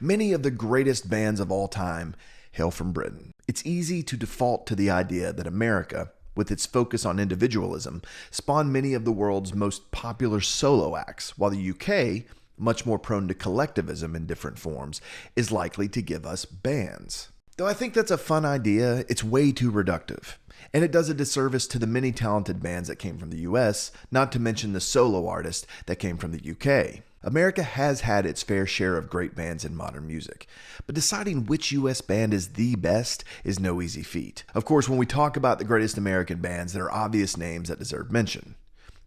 Many of the greatest bands of all time hail from Britain. It's easy to default to the idea that America, with its focus on individualism, spawned many of the world's most popular solo acts, while the UK, much more prone to collectivism in different forms, is likely to give us bands. Though I think that's a fun idea, it's way too reductive. And it does a disservice to the many talented bands that came from the US, not to mention the solo artists that came from the UK. America has had its fair share of great bands in modern music, but deciding which US band is the best is no easy feat. Of course, when we talk about the greatest American bands, there are obvious names that deserve mention.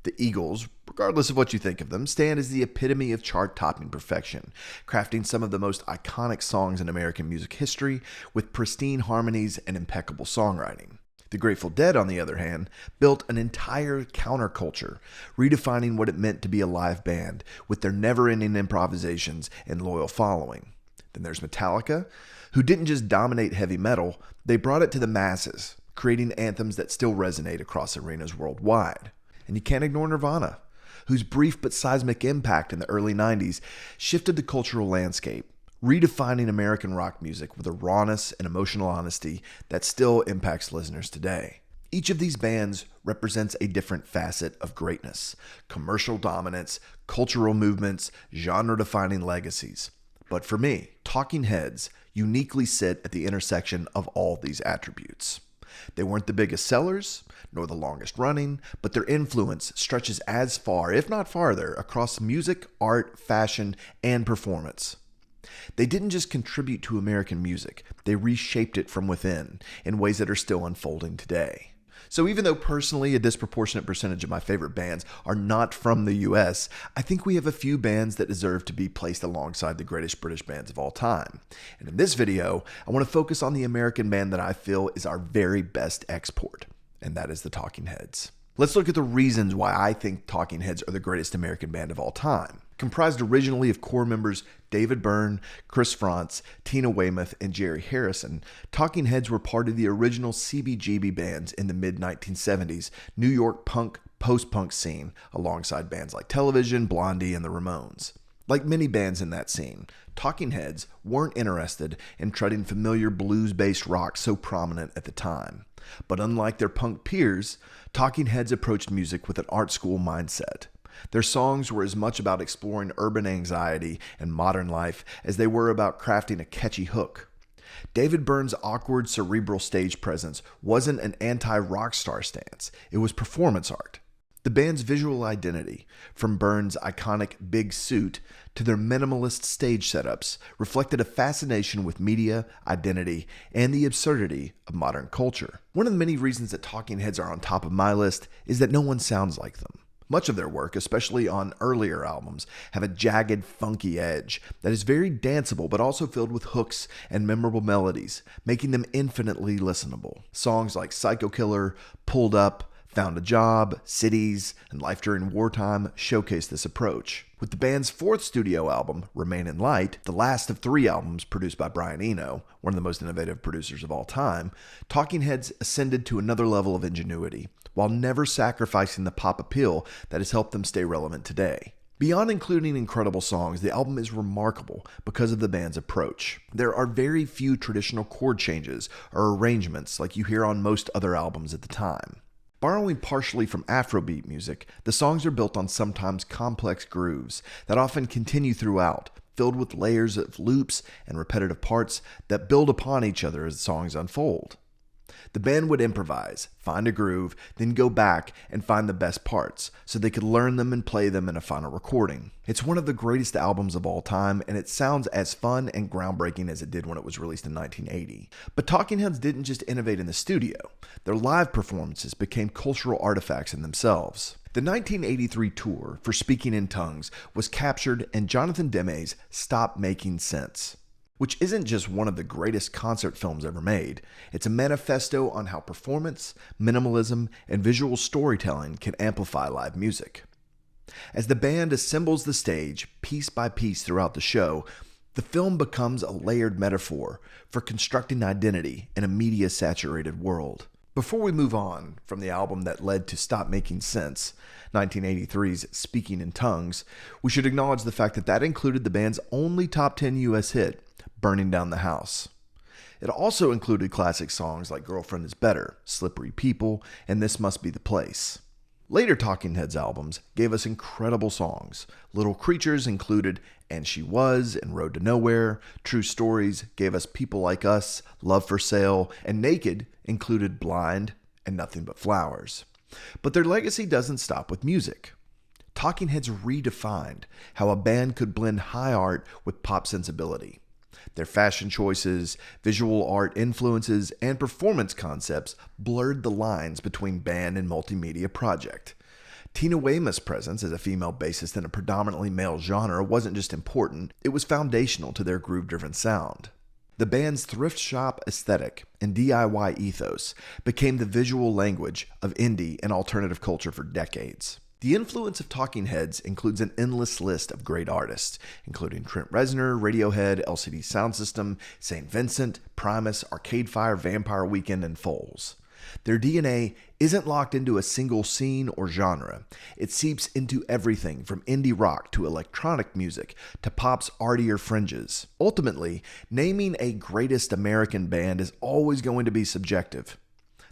The Eagles, regardless of what you think of them, stand as the epitome of chart-topping perfection, crafting some of the most iconic songs in American music history with pristine harmonies and impeccable songwriting. The Grateful Dead, on the other hand, built an entire counterculture, redefining what it meant to be a live band with their never-ending improvisations and loyal following. Then there's Metallica, who didn't just dominate heavy metal, they brought it to the masses, creating anthems that still resonate across arenas worldwide. And you can't ignore Nirvana, whose brief but seismic impact in the early 90s shifted the cultural landscape, redefining American rock music with a rawness and emotional honesty that still impacts listeners today. Each of these bands represents a different facet of greatness: commercial dominance, cultural movements, genre-defining legacies. But for me, Talking Heads uniquely sit at the intersection of all these attributes. They weren't the biggest sellers, nor the longest running, but their influence stretches as far, if not farther, across music, art, fashion, and performance. They didn't just contribute to American music, they reshaped it from within in ways that are still unfolding today. So even though personally a disproportionate percentage of my favorite bands are not from the US, I think we have a few bands that deserve to be placed alongside the greatest British bands of all time. And in this video, I want to focus on the American band that I feel is our very best export, and that is the Talking Heads. Let's look at the reasons why I think Talking Heads are the greatest American band of all time. Comprised originally of core members David Byrne, Chris Frantz, Tina Weymouth, and Jerry Harrison, Talking Heads were part of the original CBGB bands in the mid-1970s New York punk, post-punk scene, alongside bands like Television, Blondie, and the Ramones. Like many bands in that scene, Talking Heads weren't interested in treading familiar blues-based rock so prominent at the time. But unlike their punk peers, Talking Heads approached music with an art school mindset. Their songs were as much about exploring urban anxiety and modern life as they were about crafting a catchy hook. David Byrne's awkward, cerebral stage presence wasn't an anti-rock star stance, it was performance art. The band's visual identity, from Byrne's iconic big suit to their minimalist stage setups, reflected a fascination with media, identity, and the absurdity of modern culture. One of the many reasons that Talking Heads are on top of my list is that no one sounds like them. Much of their work, especially on earlier albums, have a jagged, funky edge that is very danceable but also filled with hooks and memorable melodies, making them infinitely listenable. Songs like Psycho Killer, Pulled Up, Found a Job, Cities, and Life During Wartime showcase this approach. With the band's fourth studio album, Remain in Light, the last of 3 albums produced by Brian Eno, one of the most innovative producers of all time, Talking Heads ascended to another level of ingenuity, while never sacrificing the pop appeal that has helped them stay relevant today. Beyond including incredible songs, the album is remarkable because of the band's approach. There are very few traditional chord changes or arrangements like you hear on most other albums at the time. Borrowing partially from Afrobeat music, the songs are built on sometimes complex grooves that often continue throughout, filled with layers of loops and repetitive parts that build upon each other as the songs unfold. The band would improvise, find a groove, then go back and find the best parts so they could learn them and play them in a final recording. It's one of the greatest albums of all time, and it sounds as fun and groundbreaking as it did when it was released in 1980. But Talking Heads didn't just innovate in the studio. Their live performances became cultural artifacts in themselves. The 1983 tour for Speaking in Tongues was captured in Jonathan Demme's Stop Making Sense, which isn't just one of the greatest concert films ever made. It's a manifesto on how performance, minimalism, and visual storytelling can amplify live music. As the band assembles the stage piece by piece throughout the show, the film becomes a layered metaphor for constructing identity in a media-saturated world. Before we move on from the album that led to Stop Making Sense, 1983's Speaking in Tongues, we should acknowledge the fact that that included the band's only top 10 US hit, Burning Down the House. It also included classic songs like Girlfriend is Better, Slippery People, and This Must Be the Place. Later Talking Heads albums gave us incredible songs. Little Creatures included And She Was and Road to Nowhere. True Stories gave us People Like Us, Love for Sale, and Naked included Blind and Nothing But Flowers. But their legacy doesn't stop with music. Talking Heads redefined how a band could blend high art with pop sensibility. Their fashion choices, visual art influences, and performance concepts blurred the lines between band and multimedia project. Tina Weymouth's presence as a female bassist in a predominantly male genre wasn't just important, it was foundational to their groove-driven sound. The band's thrift shop aesthetic and DIY ethos became the visual language of indie and alternative culture for decades. The influence of Talking Heads includes an endless list of great artists, including Trent Reznor, Radiohead, LCD Soundsystem, St. Vincent, Primus, Arcade Fire, Vampire Weekend, and Foals. Their DNA isn't locked into a single scene or genre. It seeps into everything from indie rock to electronic music to pop's artier fringes. Ultimately, naming a greatest American band is always going to be subjective.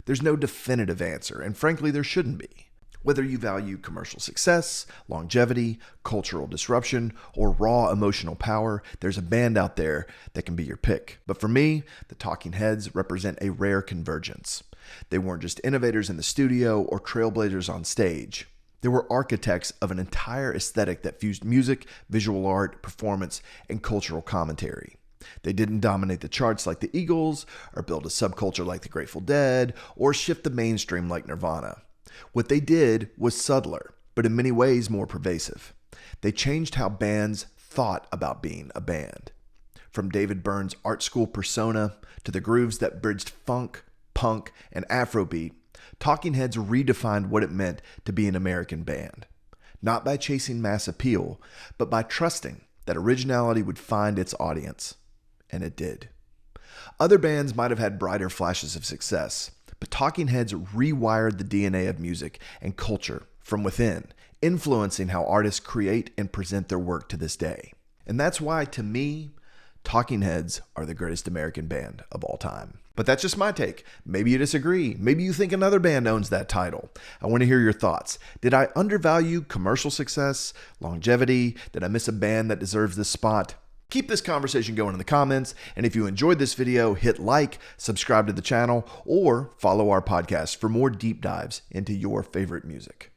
There's no definitive answer, and frankly, there shouldn't be. Whether you value commercial success, longevity, cultural disruption, or raw emotional power, there's a band out there that can be your pick. But for me, the Talking Heads represent a rare convergence. They weren't just innovators in the studio or trailblazers on stage. They were architects of an entire aesthetic that fused music, visual art, performance, and cultural commentary. They didn't dominate the charts like the Eagles, or build a subculture like the Grateful Dead, or shift the mainstream like Nirvana. What they did was subtler, but in many ways more pervasive. They changed how bands thought about being a band. From David Byrne's art school persona to the grooves that bridged funk, punk, and Afrobeat, Talking Heads redefined what it meant to be an American band. Not by chasing mass appeal, but by trusting that originality would find its audience. And it did. Other bands might have had brighter flashes of success, but Talking Heads rewired the DNA of music and culture from within, influencing how artists create and present their work to this day. And that's why, to me, Talking Heads are the greatest American band of all time. But that's just my take. Maybe you disagree. Maybe you think another band owns that title. I want to hear your thoughts. Did I undervalue commercial success, longevity? Did I miss a band that deserves this spot? Keep this conversation going in the comments, and if you enjoyed this video, hit like, subscribe to the channel, or follow our podcast for more deep dives into your favorite music.